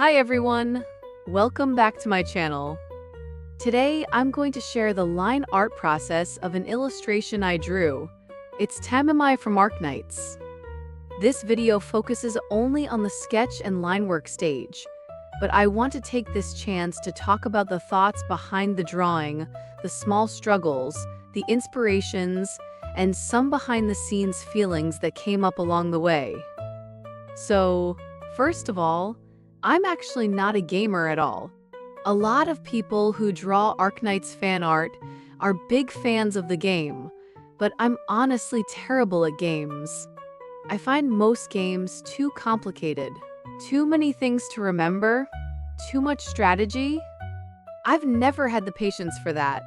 Hi everyone! Welcome back to my channel. Today, I'm going to share the line art process of an illustration I drew. It's Tomimi from Arknights. This video focuses only on the sketch and line work stage, but I want to take this chance to talk about the thoughts behind the drawing, the small struggles, the inspirations, and some behind-the-scenes feelings that came up along the way. So, first of all, I'm actually not a gamer at all. A lot of people who draw Arknights fan art are big fans of the game, but I'm honestly terrible at games. I find most games too complicated, too many things to remember, too much strategy. I've never had the patience for that.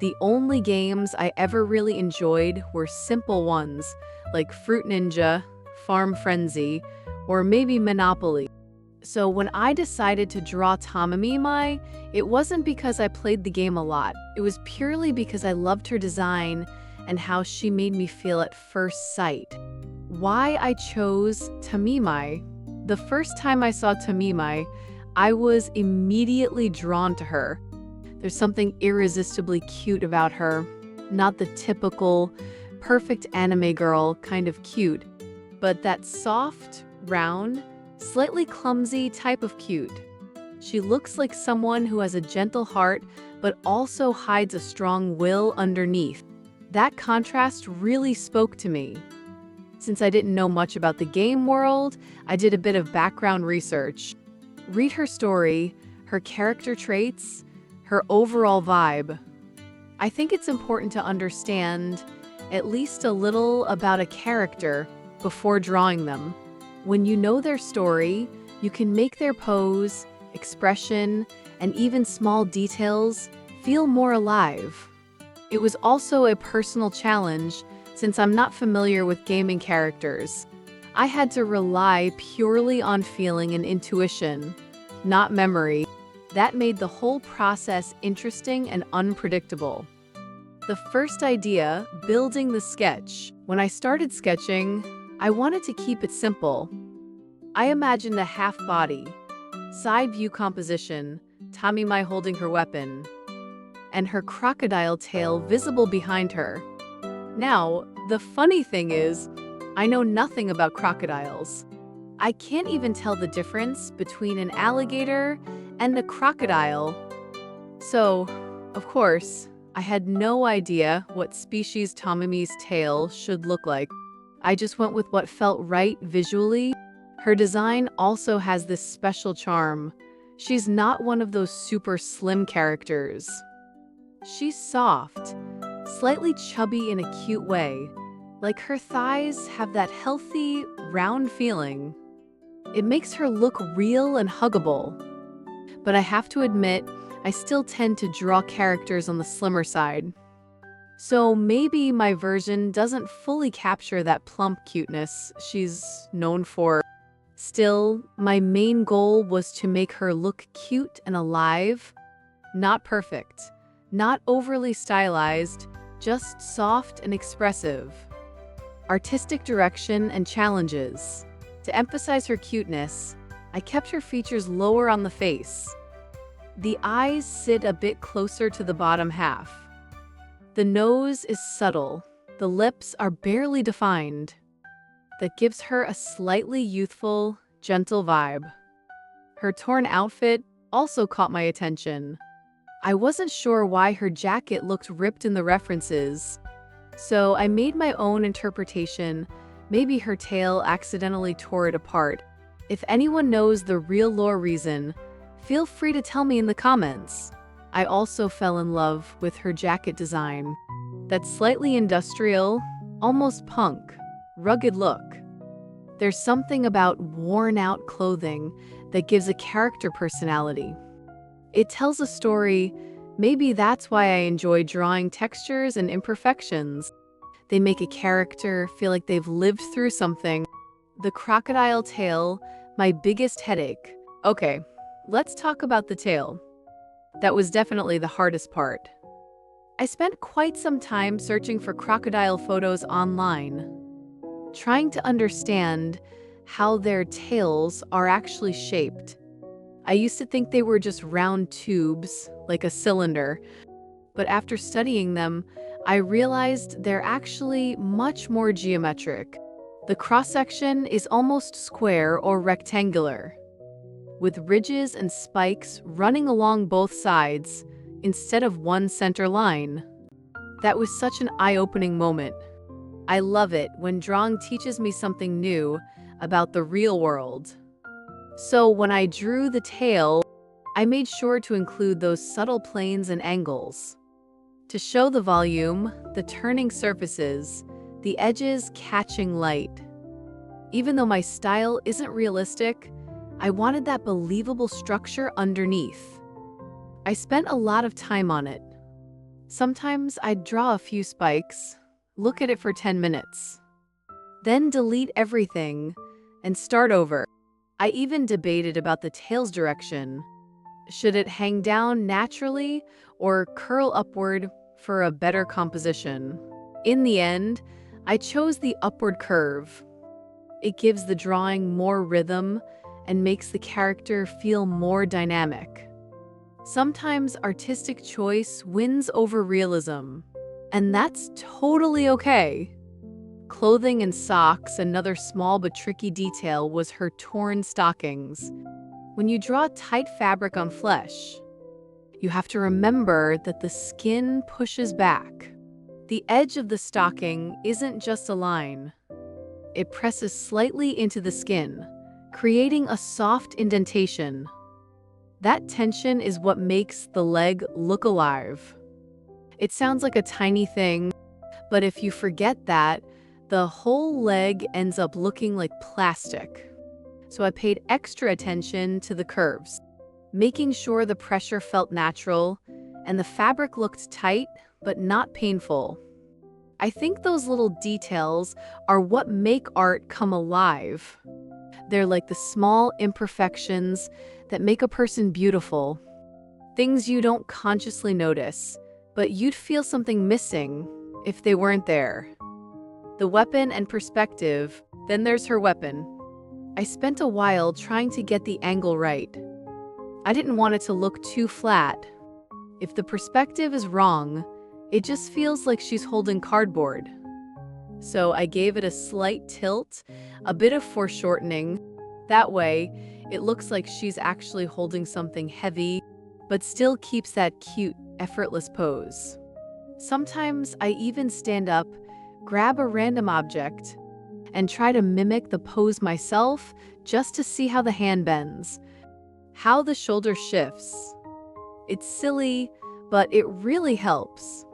The only games I ever really enjoyed were simple ones, like Fruit Ninja, Farm Frenzy, or maybe Monopoly. So when I decided to draw Tomimi, it wasn't because I played the game a lot. It was purely because I loved her design and how she made me feel at first sight. Why I chose Tomimi? The first time I saw Tomimi, I was immediately drawn to her. There's something irresistibly cute about her. Not the typical, perfect anime girl kind of cute, but that soft, round, slightly clumsy type of cute. She looks like someone who has a gentle heart, but also hides a strong will underneath. That contrast really spoke to me. Since I didn't know much about the game world, I did a bit of background research. Read her story, her character traits, her overall vibe. I think it's important to understand at least a little about a character before drawing them. When you know their story, you can make their pose, expression, and even small details feel more alive. It was also a personal challenge since I'm not familiar with gaming characters. I had to rely purely on feeling and intuition, not memory. That made the whole process interesting and unpredictable. The first idea, building the sketch. When I started sketching, I wanted to keep it simple. I imagined a half body, side view composition, Tomimi holding her weapon, and her crocodile tail visible behind her. Now, the funny thing is, I know nothing about crocodiles. I can't even tell the difference between an alligator and a crocodile. So, of course, I had no idea what species Tomimi's tail should look like. I just went with what felt right visually. Her design also has this special charm. She's not one of those super slim characters. She's soft, slightly chubby in a cute way. Like her thighs have that healthy, round feeling. It makes her look real and huggable. But I have to admit, I still tend to draw characters on the slimmer side. So maybe my version doesn't fully capture that plump cuteness she's known for. Still, my main goal was to make her look cute and alive. Not perfect, not overly stylized, just soft and expressive. Artistic direction and challenges. To emphasize her cuteness, I kept her features lower on the face. The eyes sit a bit closer to the bottom half. The nose is subtle. The lips are barely defined. That gives her a slightly youthful, gentle vibe. Her torn outfit also caught my attention. I wasn't sure why her jacket looked ripped in the references, so I made my own interpretation. Maybe her tail accidentally tore it apart. If anyone knows the real lore reason, feel free to tell me in the comments. I also fell in love with her jacket design. That slightly industrial, almost punk, rugged look. There's something about worn-out clothing that gives a character personality. It tells a story. Maybe that's why I enjoy drawing textures and imperfections. They make a character feel like they've lived through something. The crocodile tail, my biggest headache. Okay, let's talk about the tail. That was definitely the hardest part. I spent quite some time searching for crocodile photos online, trying to understand how their tails are actually shaped. I used to think they were just round tubes, like a cylinder, but after studying them, I realized they're actually much more geometric. The cross-section is almost square or rectangular, with ridges and spikes running along both sides instead of one center line. That was such an eye-opening moment. I love it when drawing teaches me something new about the real world. So when I drew the tail, I made sure to include those subtle planes and angles to show the volume, the turning surfaces, the edges catching light. Even though my style isn't realistic, I wanted that believable structure underneath. I spent a lot of time on it. Sometimes I'd draw a few spikes, look at it for 10 minutes, then delete everything and start over. I even debated about the tail's direction. Should it hang down naturally or curl upward for a better composition? In the end, I chose the upward curve. It gives the drawing more rhythm and makes the character feel more dynamic. Sometimes artistic choice wins over realism, and that's totally okay. Clothing and socks, another small but tricky detail, was her torn stockings. When you draw tight fabric on flesh, you have to remember that the skin pushes back. The edge of the stocking isn't just a line. It presses slightly into the skin, creating a soft indentation. That tension is what makes the leg look alive. It sounds like a tiny thing, but if you forget that, the whole leg ends up looking like plastic. So I paid extra attention to the curves, making sure the pressure felt natural and the fabric looked tight but not painful. I think those little details are what make art come alive. They're like the small imperfections that make a person beautiful. Things you don't consciously notice, but you'd feel something missing if they weren't there. The weapon and perspective, then there's her weapon. I spent a while trying to get the angle right. I didn't want it to look too flat. If the perspective is wrong, it just feels like she's holding cardboard. So I gave it a slight tilt, a bit of foreshortening. That way, it looks like she's actually holding something heavy, but still keeps that cute, effortless pose. Sometimes I even stand up, grab a random object, and try to mimic the pose myself just to see how the hand bends, how the shoulder shifts. It's silly, but it really helps.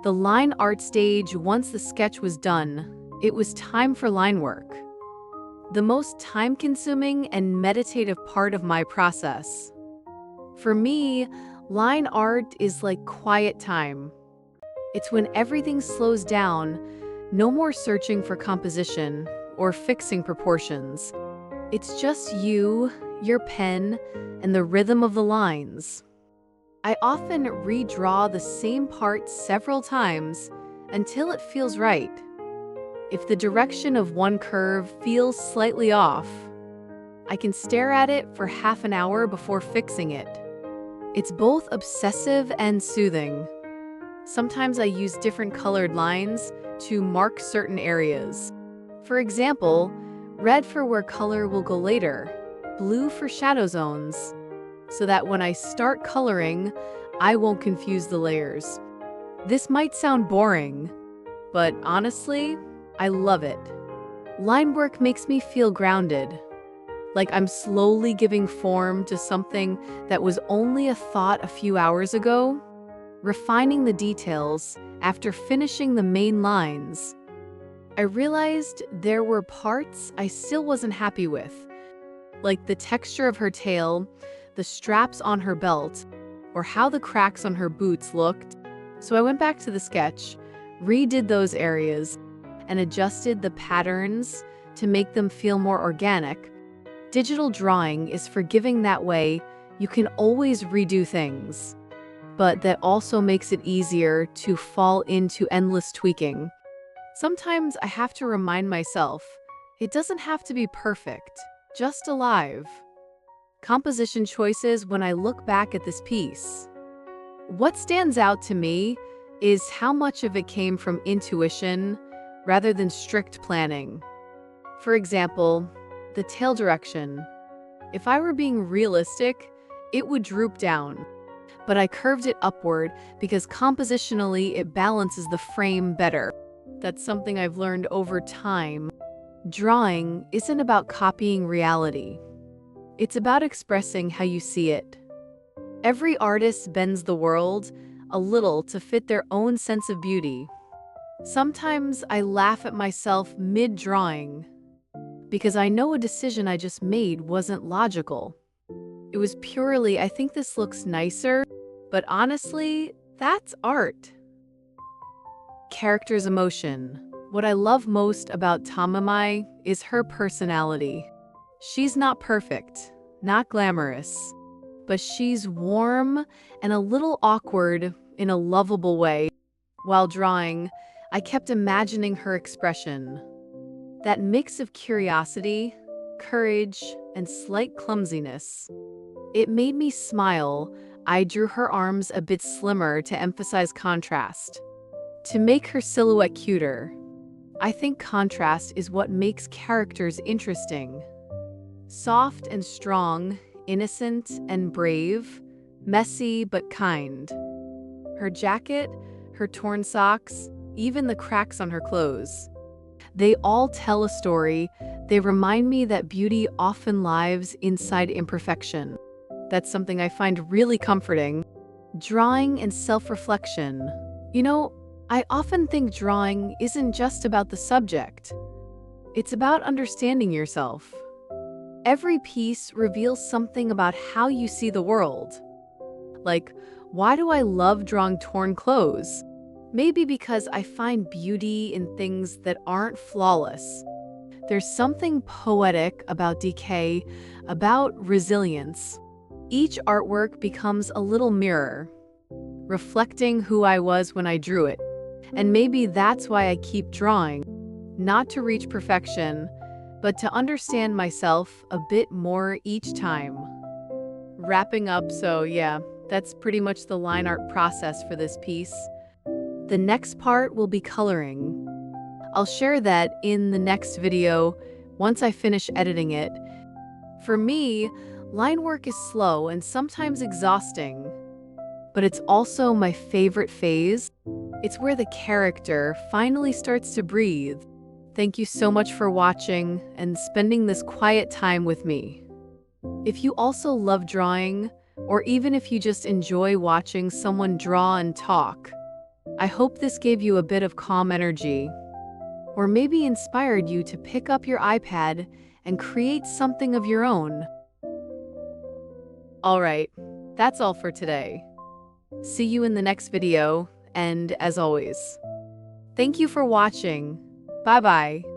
The line art stage, once the sketch was done, it was time for line work. The most time-consuming and meditative part of my process. For me, line art is like quiet time. It's when everything slows down, no more searching for composition or fixing proportions. It's just you, your pen, and the rhythm of the lines. I often redraw the same part several times until it feels right. If the direction of one curve feels slightly off, I can stare at it for half an hour before fixing it. It's both obsessive and soothing. Sometimes I use different colored lines to mark certain areas. For example, red for where color will go later, blue for shadow zones, so that when I start coloring, I won't confuse the layers. This might sound boring, but honestly, I love it. Line work makes me feel grounded, like I'm slowly giving form to something that was only a thought a few hours ago, refining the details after finishing the main lines. I realized there were parts I still wasn't happy with, like the texture of her tail, the straps on her belt, or how the cracks on her boots looked. So I went back to the sketch, redid those areas, and adjusted the patterns to make them feel more organic. Digital drawing is forgiving that way. You can always redo things, but that also makes it easier to fall into endless tweaking. Sometimes I have to remind myself, it doesn't have to be perfect, just alive. composition choices when I look back at this piece. What stands out to me is how much of it came from intuition rather than strict planning. For example, the tail direction. If I were being realistic, it would droop down. But I curved it upward because compositionally it balances the frame better. That's something I've learned over time. Drawing isn't about copying reality. It's about expressing how you see it. Every artist bends the world a little to fit their own sense of beauty. Sometimes I laugh at myself mid-drawing because I know a decision I just made wasn't logical. It was purely, I think this looks nicer, but honestly, that's art. Character's emotion. What I love most about Tomimi is her personality. She's not perfect, not glamorous, but she's warm and a little awkward in a lovable way. While drawing, I kept imagining her expression. That mix of curiosity, courage, and slight clumsiness. It made me smile. I drew her arms a bit slimmer to emphasize contrast. To make her silhouette cuter. I think contrast is what makes characters interesting. Soft and strong, innocent and brave, messy but kind. Her jacket, her torn socks, even the cracks on her clothes. They all tell a story. They remind me that beauty often lives inside imperfection. That's something I find really comforting. Drawing and self-reflection. You know, I often think drawing isn't just about the subject. It's about understanding yourself. Every piece reveals something about how you see the world. Like, why do I love drawing torn clothes? Maybe because I find beauty in things that aren't flawless. There's something poetic about decay, about resilience. Each artwork becomes a little mirror, reflecting who I was when I drew it. And maybe that's why I keep drawing, not to reach perfection, but to understand myself a bit more each time. Wrapping up, so yeah, that's pretty much the line art process for this piece. The next part will be coloring. I'll share that in the next video once I finish editing it. For me, line work is slow and sometimes exhausting, but it's also my favorite phase. It's where the character finally starts to breathe. Thank you so much for watching and spending this quiet time with me. If you also love drawing, or even if you just enjoy watching someone draw and talk, I hope this gave you a bit of calm energy, or maybe inspired you to pick up your iPad and create something of your own. Alright, that's all for today. See you in the next video, and as always, thank you for watching. Bye-bye.